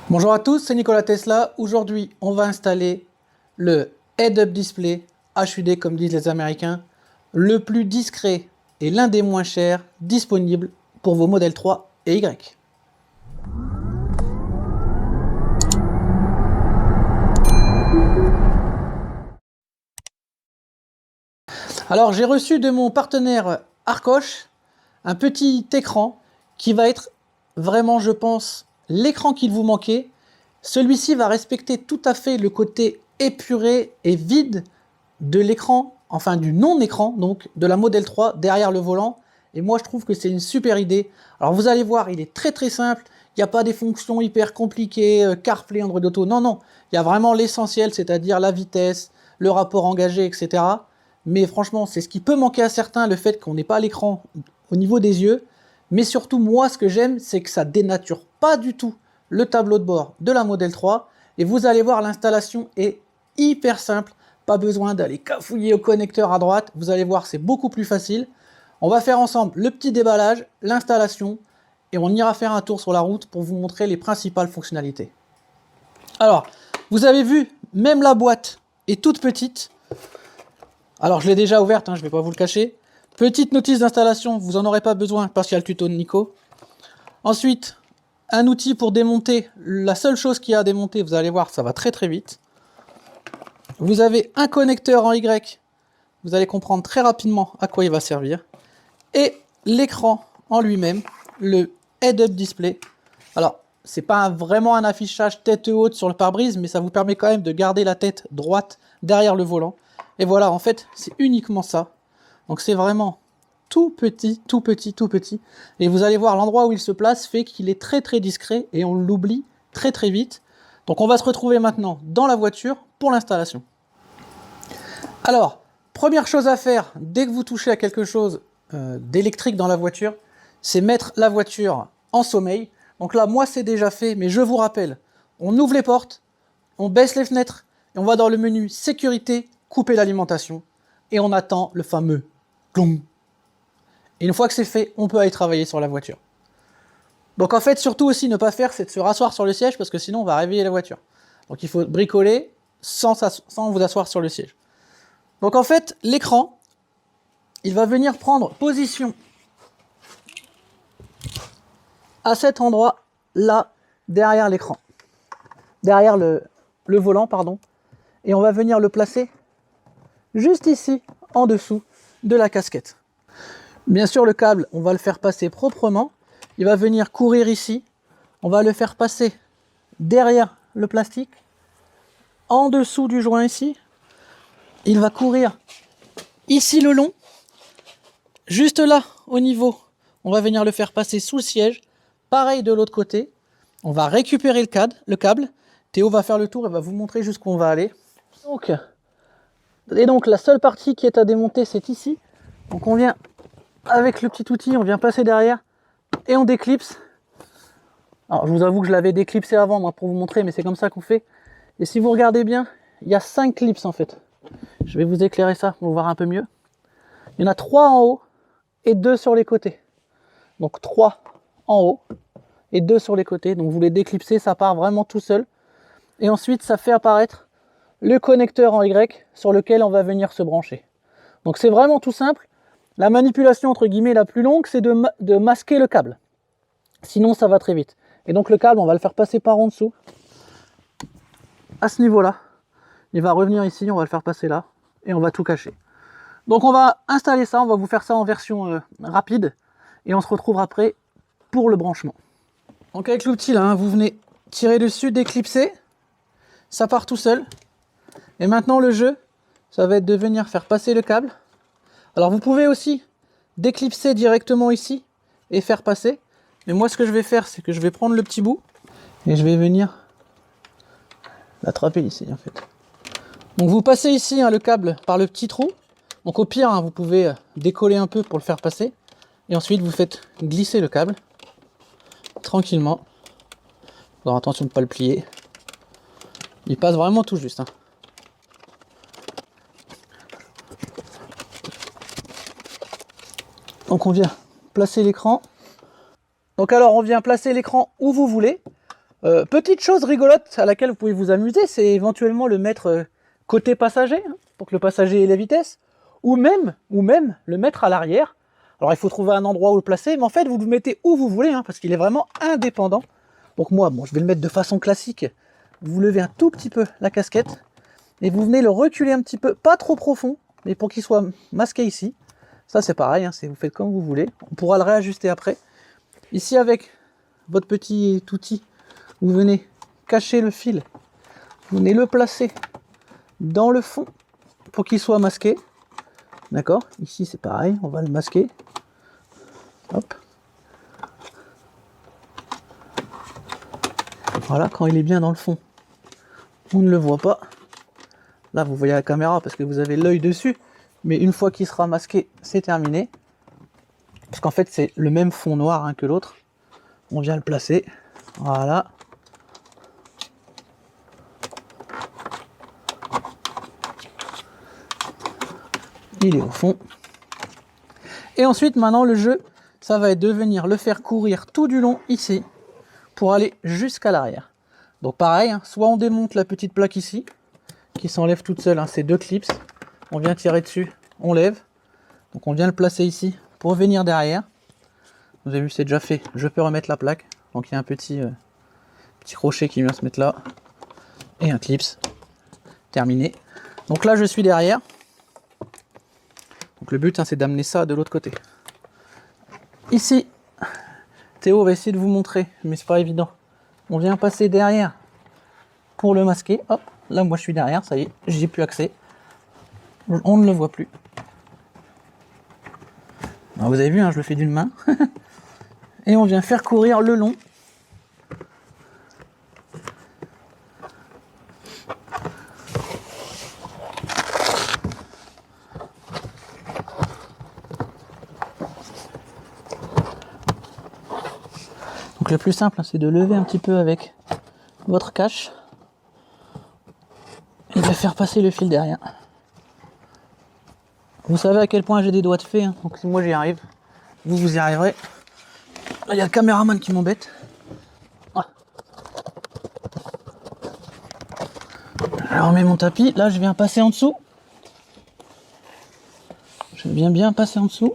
Bonjour à tous, c'est Nikola Tesla. Aujourd'hui, on va installer le Head-Up Display HUD, comme disent les Américains, le plus discret et l'un des moins chers disponibles pour vos modèles 3 et Y. Alors, j'ai reçu de mon partenaire Arcoche un petit écran qui va être vraiment, je pense, l'écran qu'il vous manquait. Celui-ci va respecter tout à fait le côté épuré et vide de l'écran, enfin du non-écran, donc de la Model 3 derrière le volant. Et moi, je trouve que c'est une super idée. Alors, vous allez voir, il est très simple. Il n'y a pas des fonctions hyper compliquées, CarPlay, Android Auto. Non, non. Il y a vraiment l'essentiel, c'est-à-dire la vitesse, le rapport engagé, etc. Mais franchement, c'est ce qui peut manquer à certains, le fait qu'on n'ait pas l'écran au niveau des yeux. Mais surtout, moi, ce que j'aime, c'est que ça dénature pas du tout le tableau de bord de la Model 3. Et vous allez voir, l'installation est hyper simple. Pas besoin d'aller cafouiller au connecteur à droite. Vous allez voir, c'est beaucoup plus facile. On va faire ensemble le petit déballage, l'installation, et on ira faire un tour sur la route pour vous montrer les principales fonctionnalités. Alors, vous avez vu, même la boîte est toute petite. Alors, je l'ai déjà ouverte, je ne vais pas vous le cacher. Petite notice d'installation, vous n'en aurez pas besoin parce qu'il y a le tuto de Nico. Ensuite, un outil pour démonter. La seule chose qu'il y a à démonter, vous allez voir, ça va très vite. Vous avez un connecteur en Y. Vous allez comprendre très rapidement à quoi il va servir. Et l'écran en lui-même, le Head-Up Display. Alors, c'est pas vraiment un affichage tête haute sur le pare-brise, mais ça vous permet quand même de garder la tête droite derrière le volant. Et voilà, en fait, c'est uniquement ça. Donc c'est vraiment tout petit. Et vous allez voir, l'endroit où il se place fait qu'il est très discret et on l'oublie très vite. Donc on va se retrouver maintenant dans la voiture pour l'installation. Alors, première chose à faire, dès que vous touchez à quelque chose d'électrique dans la voiture, c'est mettre la voiture en sommeil. Donc là, moi c'est déjà fait, mais je vous rappelle, on ouvre les portes, on baisse les fenêtres, et on va dans le menu sécurité, couper l'alimentation, et on attend le fameux clong. Et une fois que c'est fait, on peut aller travailler sur la voiture. Donc en fait, surtout aussi, ne pas faire, c'est de se rasseoir sur le siège, parce que sinon on va réveiller la voiture. Donc il faut bricoler sans vous asseoir sur le siège. Donc en fait, l'écran, il va venir prendre position à cet endroit-là, derrière l'écran. Derrière le volant, pardon. Et on va venir le placer juste ici, en dessous de la casquette. Bien sûr, le câble, on va le faire passer proprement. Il va venir courir ici. On va le faire passer derrière le plastique, en dessous du joint ici. Il va courir ici le long. Juste là, au niveau, on va venir le faire passer sous le siège. Pareil de l'autre côté. On va récupérer le câble. Théo va faire le tour et va vous montrer jusqu'où on va aller. Donc la seule partie qui est à démonter, c'est ici. Donc on vient avec le petit outil, on vient passer derrière et on déclipse. Alors je vous avoue que je l'avais déclipsé avant moi pour vous montrer, mais c'est comme ça qu'on fait. Et si vous regardez bien, il y a 5 clips en fait. Je vais vous éclairer ça pour voir un peu mieux. Il y en a 3 en haut et 2 sur les côtés. Donc 3 en haut et 2 sur les côtés. Donc vous les déclipsez, ça part vraiment tout seul. Et ensuite ça fait apparaître le connecteur en Y sur lequel on va venir se brancher. Donc c'est vraiment tout simple. La manipulation entre guillemets la plus longue, c'est de masquer le câble. Sinon ça va très vite. Et donc le câble, on va le faire passer par en dessous. À ce niveau-là. Il va revenir ici, on va le faire passer là. Et on va tout cacher. Donc on va installer ça, on va vous faire ça en version rapide. Et on se retrouve après pour le branchement. Donc avec l'outil là, vous venez tirer dessus, déclipser. Ça part tout seul. Et maintenant le jeu, ça va être de venir faire passer le câble. Alors vous pouvez aussi déclipser directement ici et faire passer. Mais moi ce que je vais faire, c'est que je vais prendre le petit bout et je vais venir l'attraper ici en fait. Donc vous passez ici le câble par le petit trou. Donc au pire, vous pouvez décoller un peu pour le faire passer. Et ensuite vous faites glisser le câble tranquillement. Alors attention de ne pas le plier. Il passe vraiment tout juste. Donc on vient placer l'écran. Donc alors on vient placer l'écran où vous voulez. Petite chose rigolote à laquelle vous pouvez vous amuser, c'est éventuellement le mettre côté passager, hein, pour que le passager ait la vitesse, ou même le mettre à l'arrière. Alors il faut trouver un endroit où le placer, mais en fait vous le mettez où vous voulez, hein, parce qu'il est vraiment indépendant. Donc moi, bon, je vais le mettre de façon classique. Vous levez un tout petit peu la casquette, et vous venez le reculer un petit peu, pas trop profond, mais pour qu'il soit masqué ici. Ça c'est pareil, hein, vous faites comme vous voulez. On pourra le réajuster après. Ici avec votre petit outil, vous venez cacher le fil, vous venez le placer dans le fond pour qu'il soit masqué. D'accord? Ici c'est pareil, on va le masquer. Hop. Voilà, quand il est bien dans le fond, on ne le voit pas. Là vous voyez la caméra parce que vous avez l'œil dessus, mais une fois qu'il sera masqué, c'est terminé. Parce qu'en fait c'est le même fond noir, hein, que l'autre. On vient le placer. Voilà. Il est au fond. Et ensuite, maintenant, le jeu, ça va être de venir le faire courir tout du long ici, pour aller jusqu'à l'arrière. Donc pareil, hein, soit on démonte la petite plaque ici, qui s'enlève toute seule, hein, c'est 2 clips. On vient tirer dessus, on lève. Donc on vient le placer ici, pour venir derrière. Vous avez vu, c'est déjà fait. Je peux remettre la plaque. Donc il y a un petit crochet qui vient se mettre là. Et un clips. Terminé. Donc là, je suis derrière. Donc le but, hein, c'est d'amener ça de l'autre côté. Ici, Théo va essayer de vous montrer, mais c'est pas évident. On vient passer derrière pour le masquer. Hop, là moi je suis derrière, ça y est, j'y ai plus accès. On ne le voit plus. Alors, vous avez vu, hein, je le fais d'une main. Et on vient faire courir le long. Donc le plus simple, hein, c'est de lever un petit peu avec votre cache et de faire passer le fil derrière. Vous savez à quel point j'ai des doigts de fée, hein, donc si moi j'y arrive, vous y arriverez. Là il y a le caméraman qui m'embête. Ah. Je remets mon tapis, là je viens passer en dessous. Je viens bien passer en dessous.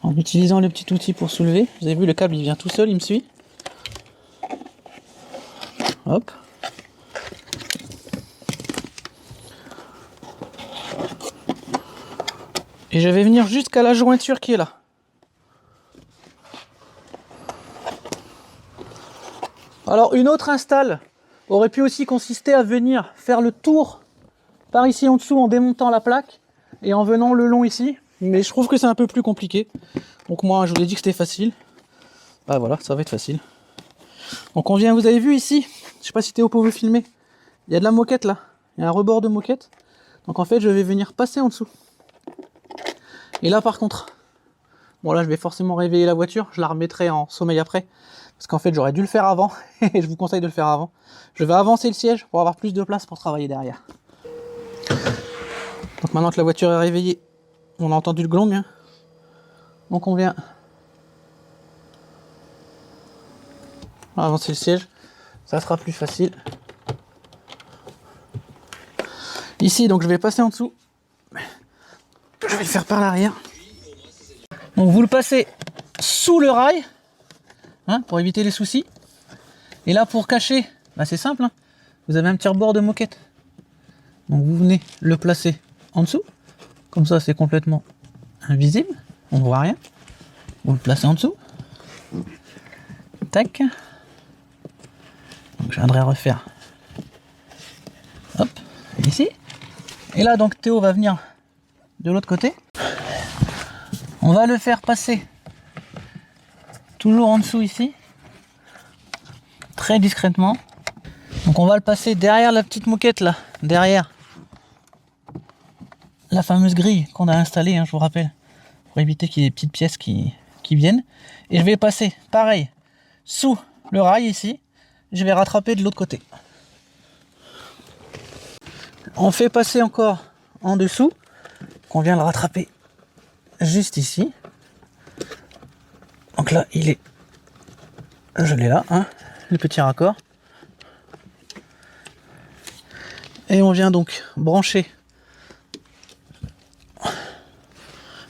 En utilisant le petit outil pour soulever. Vous avez vu, le câble il vient tout seul, il me suit. Hop. Et je vais venir jusqu'à la jointure qui est là. Alors une autre install aurait pu aussi consister à venir faire le tour par ici en dessous en démontant la plaque et en venant le long ici. Mais je trouve que c'est un peu plus compliqué. Donc moi je vous ai dit que c'était facile. Bah voilà, ça va être facile. Donc on vient, vous avez vu ici, je sais pas si Théo peut vous filmer, il y a de la moquette là, il y a un rebord de moquette. Donc en fait je vais venir passer en dessous. Et là par contre, bon là je vais forcément réveiller la voiture, je la remettrai en sommeil après. Parce qu'en fait j'aurais dû le faire avant, et je vous conseille de le faire avant. Je vais avancer le siège pour avoir plus de place pour travailler derrière. Donc maintenant que la voiture est réveillée, on a entendu le gong. Hein. Donc on vient avancer le siège, ça sera plus facile. Ici donc je vais passer en dessous. Je vais le faire par l'arrière. Donc vous le passez sous le rail, hein, pour éviter les soucis. Et là pour cacher, bah c'est simple, hein. Vous avez un petit rebord de moquette. Donc vous venez le placer en dessous. Comme ça c'est complètement invisible, on ne voit rien. Vous le placez en dessous. Tac. Donc je viendrai refaire. Hop, ici. Et là donc Théo va venir de l'autre côté. On va le faire passer toujours en dessous ici, très discrètement. Donc on va le passer derrière la petite moquette là, derrière la fameuse grille qu'on a installée, hein, je vous rappelle, pour éviter qu'il y ait des petites pièces qui viennent. Et je vais passer pareil sous le rail ici, je vais rattraper de l'autre côté. On fait passer encore en dessous, qu'on vient le rattraper juste ici. Donc là il est Je l'ai là, hein, le petit raccord. Et on vient donc brancher.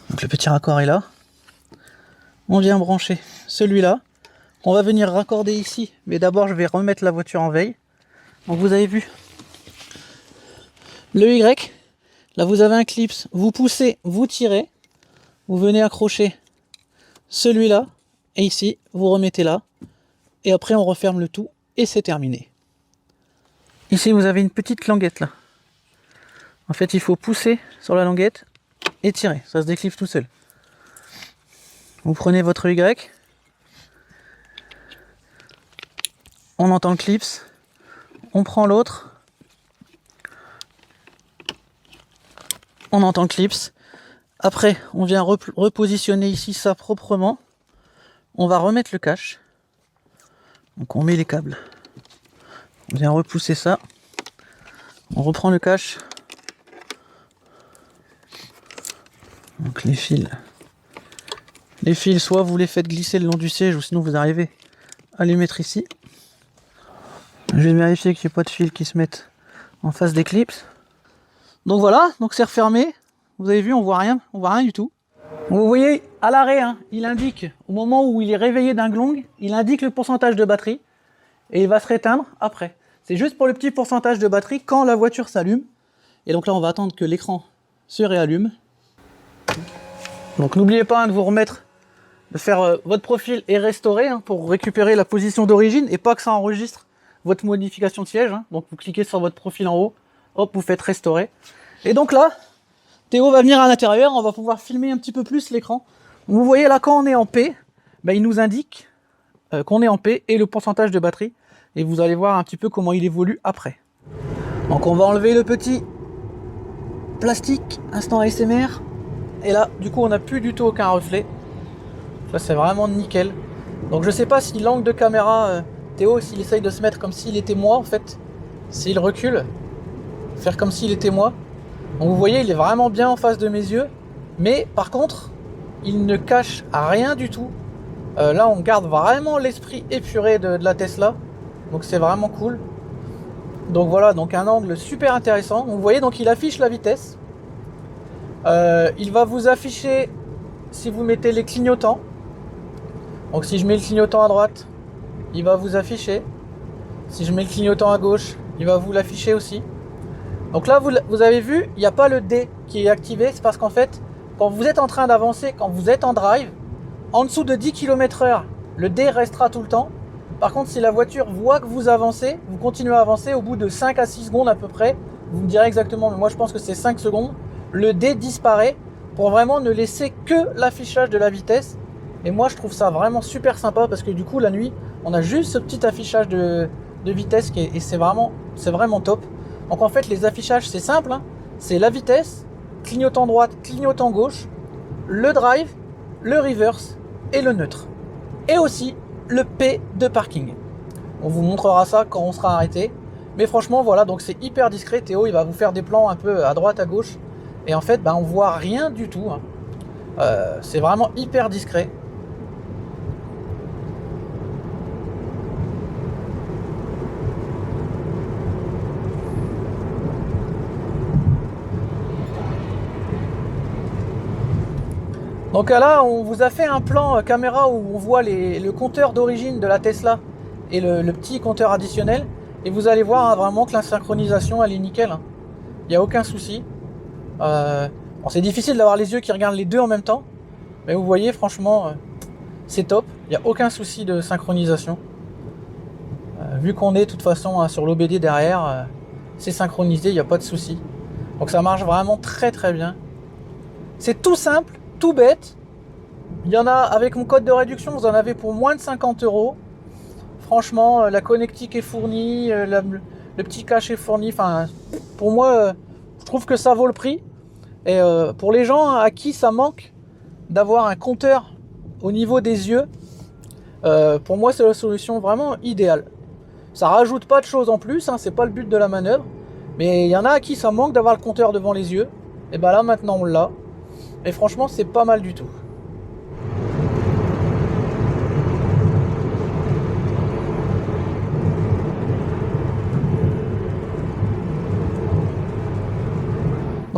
Donc le petit raccord est là. On vient brancher celui-là. On va venir raccorder ici. Mais d'abord, je vais remettre la voiture en veille. Donc vous avez vu le Y. Là, vous avez un clip. Vous poussez, vous tirez. Vous venez accrocher celui-là. Et ici, vous remettez là. Et après, on referme le tout. Et c'est terminé. Ici, vous avez une petite languette là. En fait, il faut pousser sur la languette et tirer. Ça se déclive tout seul. Vous prenez votre Y. On entend le clips. On prend l'autre. On entend le clips. Après, on vient repositionner ici ça proprement. On va remettre le cache. Donc on met les câbles. On vient repousser ça. On reprend le cache. Donc les fils. Les fils, soit vous les faites glisser le long du siège, ou sinon vous arrivez à les mettre ici. Je vais vérifier qu'il n'y ait pas de fils qui se mettent en face des clips. Donc voilà, donc c'est refermé. Vous avez vu, on voit rien du tout. Vous voyez, à l'arrêt, hein, il indique, au moment où il est réveillé d'un glong, il indique le pourcentage de batterie et il va se réteindre après. C'est juste pour le petit pourcentage de batterie quand la voiture s'allume. Et donc là, on va attendre que l'écran se réallume. Donc n'oubliez pas, hein, de vous remettre, de faire votre profil et restaurer, hein, pour récupérer la position d'origine et pas que ça enregistre votre modification de siège. Hein. Donc vous cliquez sur votre profil en haut, hop, vous faites restaurer. Et donc là, Théo va venir à l'intérieur, on va pouvoir filmer un petit peu plus l'écran. Vous voyez là, quand on est en P, ben, il nous indique qu'on est en P et le pourcentage de batterie. Et vous allez voir un petit peu comment il évolue après. Donc on va enlever le petit plastique, instant ASMR. Et là, du coup, on n'a plus du tout aucun reflet. Ça, c'est vraiment nickel. Donc je sais pas si l'angle de caméra, Théo, s'il essaye de se mettre comme s'il était moi, en fait, s'il recule, faire comme s'il était moi. Donc vous voyez, il est vraiment bien en face de mes yeux, mais par contre, il ne cache rien du tout. Là, on garde vraiment l'esprit épuré de la Tesla, donc c'est vraiment cool. Donc voilà, donc un angle super intéressant. Vous voyez, donc il affiche la vitesse. Il va vous afficher si vous mettez les clignotants. Donc si je mets le clignotant à droite, il va vous afficher. Si je mets le clignotant à gauche, il va vous l'afficher aussi. Donc là, vous avez vu, il n'y a pas le D qui est activé. C'est parce qu'en fait, quand vous êtes en train d'avancer, quand vous êtes en drive, en dessous de 10 km/h, le D restera tout le temps. Par contre, si la voiture voit que vous avancez, vous continuez à avancer, au bout de 5 à 6 secondes à peu près, vous me direz exactement, mais moi je pense que c'est 5 secondes, le D disparaît pour vraiment ne laisser que l'affichage de la vitesse. Et moi je trouve ça vraiment super sympa parce que du coup la nuit, on a juste ce petit affichage de vitesse et c'est vraiment top. Donc en fait les affichages c'est simple, hein. C'est la vitesse, clignotant droite, clignotant gauche, le drive, le reverse et le neutre. Et aussi le P de parking. On vous montrera ça quand on sera arrêté. Mais franchement voilà, donc c'est hyper discret. Théo il va vous faire des plans un peu à droite, à gauche. Et en fait on voit rien du tout, hein. C'est vraiment hyper discret. Donc là, on vous a fait un plan caméra où on voit le compteur d'origine de la Tesla et le petit compteur additionnel. Et vous allez voir, hein, vraiment que la synchronisation, elle est nickel, hein. Il n'y a aucun souci. Bon, c'est difficile d'avoir les yeux qui regardent les deux en même temps. Mais vous voyez, franchement, c'est top. Il n'y a aucun souci de synchronisation. Vu qu'on est de toute façon, hein, sur l'OBD derrière, c'est synchronisé, il n'y a pas de souci. Donc ça marche vraiment très très bien. C'est tout simple. Tout bête. Il y en a avec mon code de réduction, vous en avez pour moins de 50 €. Franchement, la connectique est fournie, le petit cache est fourni. Enfin, pour moi, je trouve que ça vaut le prix. Et pour les gens à qui ça manque d'avoir un compteur au niveau des yeux, pour moi c'est la solution vraiment idéale. Ça rajoute pas de choses en plus, hein, c'est pas le but de la manœuvre. Mais il y en a à qui ça manque d'avoir le compteur devant les yeux. Et ben là maintenant on l'a. Et franchement, c'est pas mal du tout.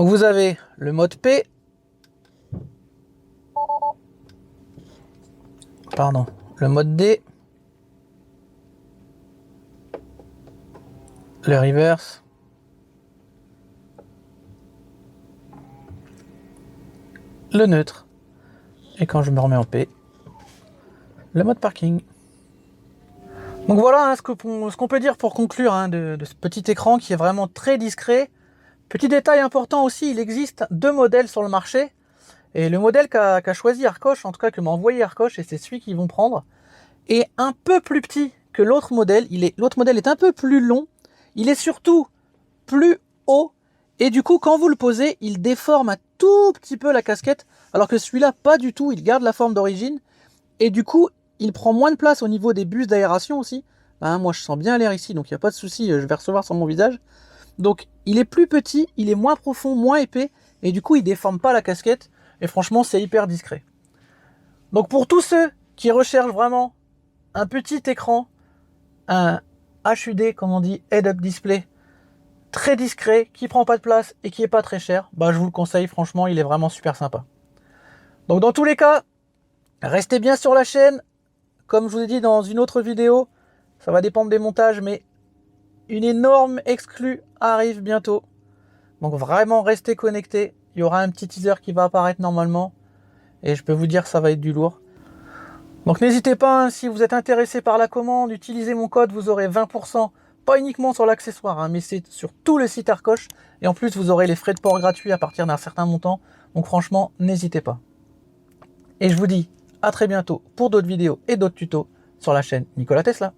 Donc vous avez le mode P. Pardon, le mode D. Le reverse. Le neutre. Et quand je me remets en P, le mode parking. Donc voilà hein, ce qu'on peut dire pour conclure hein, de ce petit écran qui est vraiment très discret. Petit détail important aussi, il existe 2 modèles sur le marché. Et le modèle qu'a choisi Arcoche, en tout cas que m'a envoyé Arcoche, et c'est celui qu'ils vont prendre, est un peu plus petit que l'autre modèle. L'autre modèle est un peu plus long. Il est surtout plus haut. Et du coup, quand vous le posez, il déforme un tout petit peu la casquette. Alors que celui-là, pas du tout. Il garde la forme d'origine. Et du coup, il prend moins de place au niveau des bus d'aération aussi. Ben, moi, je sens bien l'air ici, donc il n'y a pas de souci. Je vais recevoir sur mon visage. Donc, il est plus petit, il est moins profond, moins épais. Et du coup, il déforme pas la casquette. Et franchement, c'est hyper discret. Donc, pour tous ceux qui recherchent vraiment un petit écran, un HUD, comme on dit, Head-Up Display, très discret, qui prend pas de place et qui est pas très cher, bah je vous le conseille, franchement, il est vraiment super sympa. Donc dans tous les cas, restez bien sur la chaîne. Comme je vous ai dit dans une autre vidéo, ça va dépendre des montages, mais une énorme exclue arrive bientôt. Donc vraiment, restez connectés. Il y aura un petit teaser qui va apparaître normalement. Et je peux vous dire, ça va être du lourd. Donc n'hésitez pas, hein, si vous êtes intéressé par la commande, utilisez mon code, vous aurez 20%, pas uniquement sur l'accessoire, hein, mais c'est sur tout le site Arcoche. Et en plus, vous aurez les frais de port gratuits à partir d'un certain montant. Donc franchement, n'hésitez pas. Et je vous dis à très bientôt pour d'autres vidéos et d'autres tutos sur la chaîne Nikola Tesla.